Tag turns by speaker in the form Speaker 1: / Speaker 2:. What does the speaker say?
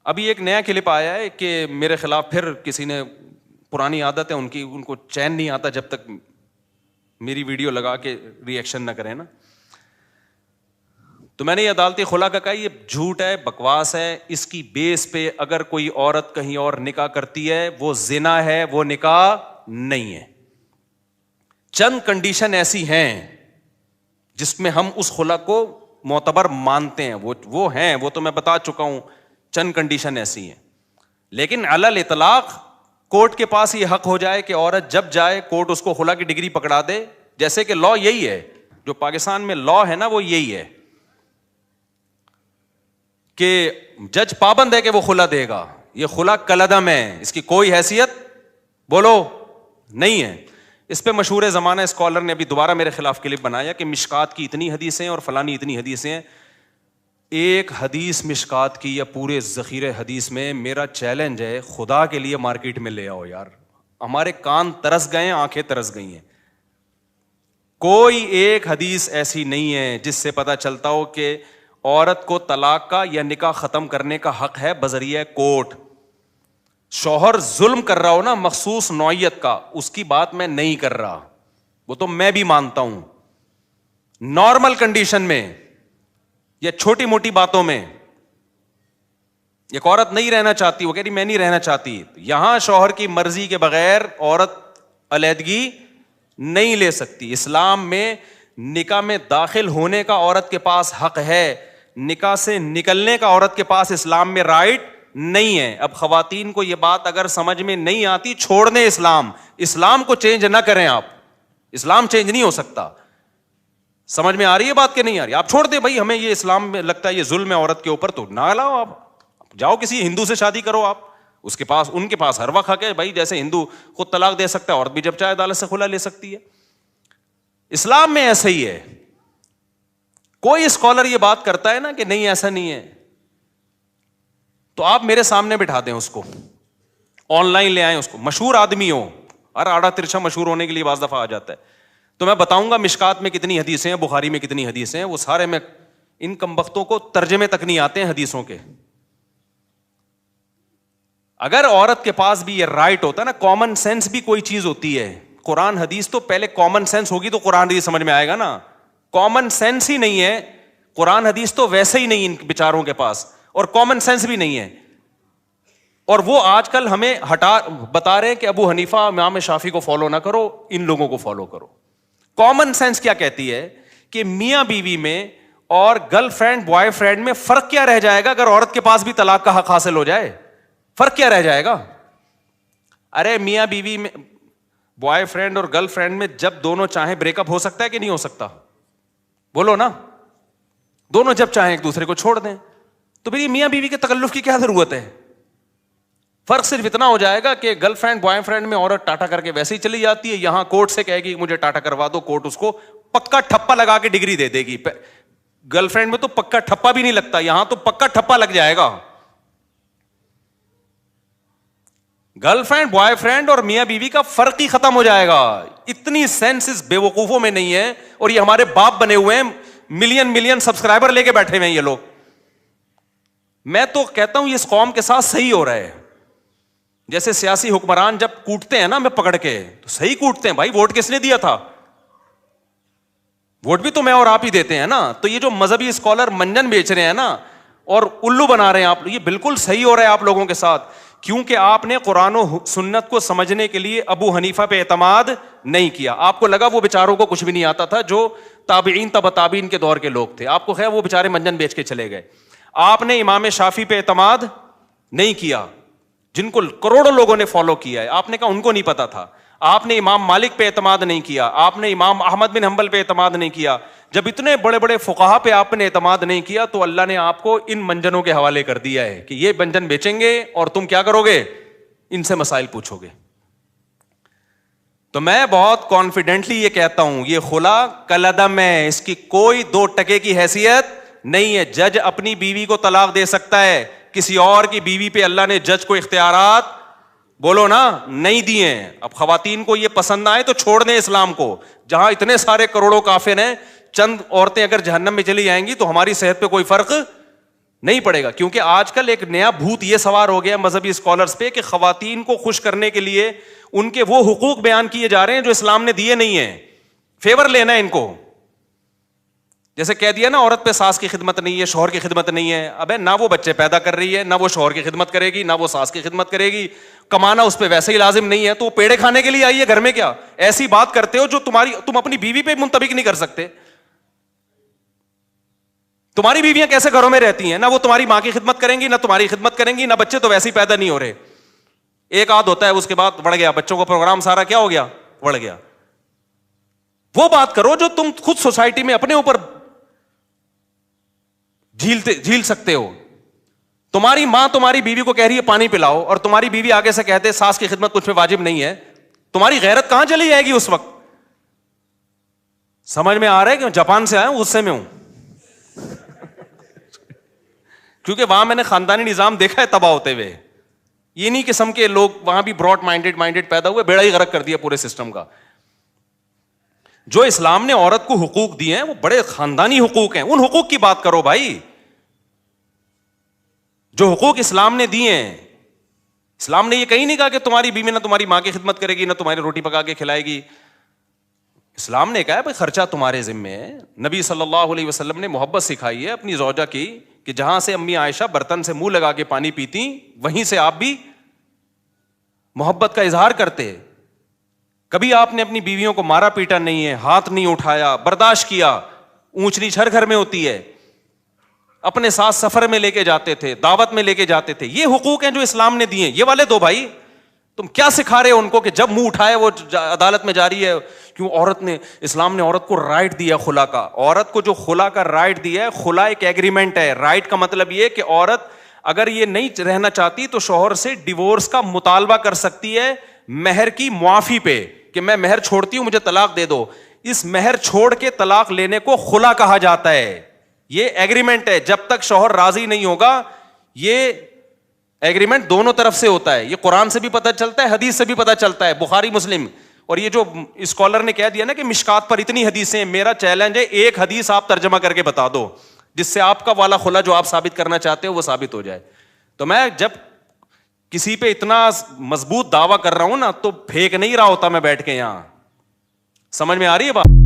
Speaker 1: ابھی ایک نیا کلپ آیا ہے کہ میرے خلاف پھر کسی نے, پرانی عادت ہے ان کی, ان کو چین نہیں آتا جب تک میری ویڈیو لگا کے ری ایکشن نہ کریں نا. تو میں نے یہ عدالتی خلا کا کہا یہ جھوٹ ہے, بکواس ہے. اس کی بیس پہ اگر کوئی عورت کہیں اور نکاح کرتی ہے وہ زنا ہے, وہ نکاح نہیں ہے. چند کنڈیشن ایسی ہیں جس میں ہم اس خلا کو معتبر مانتے ہیں, وہ ہیں, وہ تو میں بتا چکا ہوں. چند کنڈیشن ایسی ہیں, لیکن علی الاطلاق کورٹ کے پاس یہ حق ہو جائے کہ عورت جب جائے کورٹ اس کو خلا کی ڈگری پکڑا دے. جیسے کہ لا یہی ہے, جو پاکستان میں لا ہے نا وہ یہی ہے کہ جج پابند ہے کہ وہ خلا دے گا. یہ خلا کلعدم ہے, اس کی کوئی حیثیت بولو نہیں ہے. اس پہ مشہور زمانہ اسکالر نے ابھی دوبارہ میرے خلاف کلپ بنایا کہ مشکات کی اتنی حدیثیں اور فلانی اتنی حدیثیں ہیں. ایک حدیث مشکات کی یا پورے ذخیرے حدیث میں, میرا چیلنج ہے خدا کے لیے مارکیٹ میں لے آؤ یار. ہمارے کان ترس گئے ہیں, آنکھیں ترس گئی ہیں. کوئی ایک حدیث ایسی نہیں ہے جس سے پتہ چلتا ہو کہ عورت کو طلاق کا یا نکاح ختم کرنے کا حق ہے بذریعہ کورٹ. شوہر ظلم کر رہا ہو نا مخصوص نوعیت کا, اس کی بات میں نہیں کر رہا, وہ تو میں بھی مانتا ہوں. نارمل کنڈیشن میں یا چھوٹی موٹی باتوں میں ایک عورت نہیں رہنا چاہتی, وہ کہہ رہی میں نہیں رہنا چاہتی, یہاں شوہر کی مرضی کے بغیر عورت علیحدگی نہیں لے سکتی. اسلام میں نکاح میں داخل ہونے کا عورت کے پاس حق ہے, نکاح سے نکلنے کا عورت کے پاس اسلام میں رائٹ نہیں ہے. اب خواتین کو یہ بات اگر سمجھ میں نہیں آتی, چھوڑ دیں اسلام کو چینج نہ کریں آپ. اسلام چینج نہیں ہو سکتا. سمجھ میں آ رہی ہے بات کہ نہیں آ رہی؟ آپ چھوڑ دیں بھائی, ہمیں یہ اسلام میں لگتا ہے یہ ظلم ہے عورت کے اوپر, تو نہ لاؤ. آپ جاؤ کسی ہندو سے شادی کرو, آپ اس کے پاس, ان کے پاس ہر وقت حق ہے بھائی. جیسے ہندو خود طلاق دے سکتا ہے, عورت بھی جب چاہے عدالت سے خلا لے سکتی ہے. اسلام میں ایسا ہی ہے. کوئی اسکالر یہ بات کرتا ہے نا کہ نہیں ایسا نہیں ہے, تو آپ میرے سامنے بٹھا دیں اس کو, آن لائن لے آئیں اس کو, مشہور آدمی ہو, ہر آڑا ترچھا مشہور ہونے کے لیے بعض دفعہ آ جاتا ہے. تو میں بتاؤں گا مشکات میں کتنی حدیثیں ہیں, بخاری میں کتنی حدیثیں ہیں, وہ سارے میں ان کمبختوں کو ترجمے تک نہیں آتے ہیں حدیثوں کے. اگر عورت کے پاس بھی یہ رائٹ ہوتا ہے نا, کامن سینس بھی کوئی چیز ہوتی ہے. قرآن حدیث تو پہلے کامن سینس ہوگی تو قرآن حدیث سمجھ میں آئے گا نا. کامن سینس ہی نہیں ہے, قرآن حدیث تو ویسے ہی نہیں ان بیچاروں کے پاس, اور کامن سینس بھی نہیں ہے. اور وہ آج کل ہمیں بتا رہے ہیں کہ ابو حنیفہ امام شافعی کو فالو نہ کرو, ان لوگوں کو فالو کرو. کامن سینس کیا کہتی ہے کہ میاں بیوی میں اور گرل فرینڈ بوائے فرینڈ میں فرق کیا رہ جائے گا اگر عورت کے پاس بھی طلاق کا حق حاصل ہو جائے؟ فرق کیا رہ جائے گا؟ ارے میاں بیوی میں, بوائے فرینڈ اور گرل فرینڈ میں جب دونوں چاہیں بریک اپ ہو سکتا ہے کہ نہیں ہو سکتا؟ بولو نا. دونوں جب چاہیں ایک دوسرے کو چھوڑ دیں, تو پھر یہ میاں بیوی کے تکلف کی کیا ضرورت ہے؟ فرق صرف اتنا ہو جائے گا کہ گرل فرینڈ بوائے فرینڈ میں عورت ٹاٹا کر کے ویسے ہی چلی جاتی ہے, یہاں کورٹ سے کہے گی مجھے ٹاٹا کروا دو, کورٹ اس کو پکا ٹھپا لگا کے ڈگری دے دے گی. گرل فرینڈ میں تو پکا ٹھپا بھی نہیں لگتا, یہاں تو پکا ٹھپا لگ جائے گا. گرل فرینڈ بوائے فرینڈ اور میاں بیوی کا فرق ہی ختم ہو جائے گا. اتنی سینس اس بے وقوفوں میں نہیں ہے, اور یہ ہمارے باپ بنے ہوئے ہیں, ملین سبسکرائبر لے کے بیٹھے ہوئے ہیں یہ لوگ. میں تو کہتا ہوں یہ اس قوم کے ساتھ صحیح ہو رہا ہے. جیسے سیاسی حکمران جب کوٹتے ہیں نا میں پکڑ کے, تو صحیح کوٹتے ہیں بھائی, ووٹ کس نے دیا تھا؟ ووٹ بھی تو میں اور آپ ہی دیتے ہیں نا. تو یہ جو مذہبی اسکالر منجن بیچ رہے ہیں نا اور الو بنا رہے ہیں آپ, یہ بالکل صحیح ہو رہا ہے آپ لوگوں کے ساتھ, کیونکہ آپ نے قرآن و سنت کو سمجھنے کے لیے ابو حنیفہ پہ اعتماد نہیں کیا. آپ کو لگا وہ بیچاروں کو کچھ بھی نہیں آتا تھا, جو تابعین تبع تابعین کے دور کے لوگ تھے, آپ کو خیر وہ بیچارے منجن بیچ کے چلے گئے. آپ نے امام شافعی پہ اعتماد نہیں کیا, جن کو کروڑوں لوگوں نے فالو کیا ہے. آپ نے کہا ان کو نہیں پتا تھا. آپ نے امام مالک پہ اعتماد نہیں کیا, آپ نے امام احمد بن حنبل پہ اعتماد نہیں کیا. جب اتنے بڑے بڑے فقہا پہ آپ نے اعتماد نہیں کیا تو اللہ نے آپ کو ان منجنوں کے حوالے کر دیا ہے کہ یہ منجن بیچیں گے اور تم کیا کرو گے, ان سے مسائل پوچھو گے. تو میں بہت کانفیڈنٹلی یہ کہتا ہوں یہ خلا کالعدم ہے, اس کی کوئی 2 ٹکے کی حیثیت نہیں ہے. جج اپنی بیوی کو طلاق دے سکتا ہے, کسی اور کی بیوی پہ اللہ نے جج کو اختیارات بولو نا نہیں دیے ہیں. اب خواتین کو یہ پسند آئے تو چھوڑ دیں اسلام کو. جہاں اتنے سارے کروڑوں کافر ہیں, چند عورتیں اگر جہنم میں چلی جائیں گی تو ہماری صحت پہ کوئی فرق نہیں پڑے گا. کیونکہ آج کل ایک نیا بھوت یہ سوار ہو گیا مذہبی اسکالرس پہ کہ خواتین کو خوش کرنے کے لیے ان کے وہ حقوق بیان کیے جا رہے ہیں جو اسلام نے دیے نہیں ہیں, فیور لینا ہے ان کو. جیسے کہہ دیا نا, عورت پہ ساس کی خدمت نہیں ہے, شوہر کی خدمت نہیں ہے. ابے نہ وہ بچے پیدا کر رہی ہے, نہ وہ شوہر کی خدمت کرے گی, نہ وہ ساس کی خدمت کرے گی, کمانا اس پہ ویسے ہی لازم نہیں ہے, تو وہ پیڑے کھانے کے لیے آئی ہے گھر میں کیا؟ ایسی بات کرتے ہو جو تم اپنی بیوی پہ منطبق نہیں کر سکتے. تمہاری بیویاں کیسے گھروں میں رہتی ہیں؟ نہ وہ تمہاری ماں کی خدمت کریں گی, نہ تمہاری خدمت کریں گی, نہ بچے تو ویسے ہی پیدا نہیں ہو رہے. ایک آدھ ہوتا ہے, اس کے بعد بڑھ گیا بچوں کا پروگرام, سارا کیا ہو گیا, بڑھ گیا. وہ بات کرو جو تم خود سوسائٹی میں اپنے اوپر جھیل سکتے ہو. تمہاری ماں تمہاری بیوی کو کہہ رہی ہے پانی پلاؤ, اور تمہاری بیوی آگے سے کہتے ساس کی خدمت کچھ پہ واجب نہیں ہے, تمہاری غیرت کہاں چلی جائے گی اس وقت؟ سمجھ میں آ رہا ہے کہ جاپان سے آیا ہوں, غصے میں ہوں کیونکہ وہاں میں نے خاندانی نظام دیکھا ہے تباہ ہوتے ہوئے. یہ نہیں قسم کے لوگ وہاں بھی براڈ مائنڈیڈ پیدا ہوئے, بیڑا ہی غرق کر دیا پورے سسٹم کا. جو اسلام نے عورت کو حقوق دیے ہیں وہ بڑے خاندانی حقوق ہیں, ان حقوق کی بات کرو بھائی. جو حقوق اسلام نے دیے ہیں, اسلام نے یہ کہیں نہیں کہا کہ تمہاری بیوی نہ تمہاری ماں کی خدمت کرے گی, نہ تمہاری روٹی پکا کے کھلائے گی. اسلام نے کہا بھائی خرچہ تمہارے ذمے ہے. نبی صلی اللہ علیہ وسلم نے محبت سکھائی ہے اپنی زوجہ کی, کہ جہاں سے امی عائشہ برتن سے منہ لگا کے پانی پیتی, وہیں سے آپ بھی محبت کا اظہار کرتے. کبھی آپ نے اپنی بیویوں کو مارا پیٹا نہیں ہے, ہاتھ نہیں اٹھایا, برداشت کیا. اونچ نیچ ہر گھر میں ہوتی ہے. اپنے ساتھ سفر میں لے کے جاتے تھے, دعوت میں لے کے جاتے تھے. یہ حقوق ہیں جو اسلام نے دیے, یہ والے دو بھائی. تم کیا سکھا رہے ہو ان کو کہ جب منہ اٹھائے وہ عدالت میں جاری ہے؟ کیوں عورت نے, اسلام نے عورت کو رائٹ دیا خلا کا. عورت کو جو خلا کا رائٹ دیا ہے, خلا ایک ایگریمنٹ ہے. رائٹ کا مطلب یہ کہ عورت اگر یہ نہیں رہنا چاہتی تو شوہر سے ڈیورس کا مطالبہ کر سکتی ہے مہر کی معافی پہ, کہ میں مہر چھوڑتی ہوں, مجھے طلاق دے دو. اس مہر چھوڑ کے طلاق لینے کو خلا کہا جاتا ہے. یہ ایگریمنٹ ہے, جب تک شوہر راضی نہیں ہوگا. یہ ایگریمنٹ دونوں طرف سے ہوتا ہے. یہ قرآن سے بھی پتہ چلتا ہے, حدیث سے بھی پتہ چلتا ہے, بخاری مسلم. اور یہ جو اسکالر نے کہہ دیا نا کہ مشکات پر اتنی حدیثیں, میرا چیلنج ہے ایک حدیث آپ ترجمہ کر کے بتا دو جس سے آپ کا والا خلا جو آپ ثابت کرنا چاہتے ہو وہ ثابت ہو جائے. تو میں جب کسی پہ اتنا مضبوط دعویٰ کر رہا ہوں نا, تو پھینک نہیں رہا ہوتا میں بیٹھ کے یہاں. سمجھ میں آ رہی ہے بات؟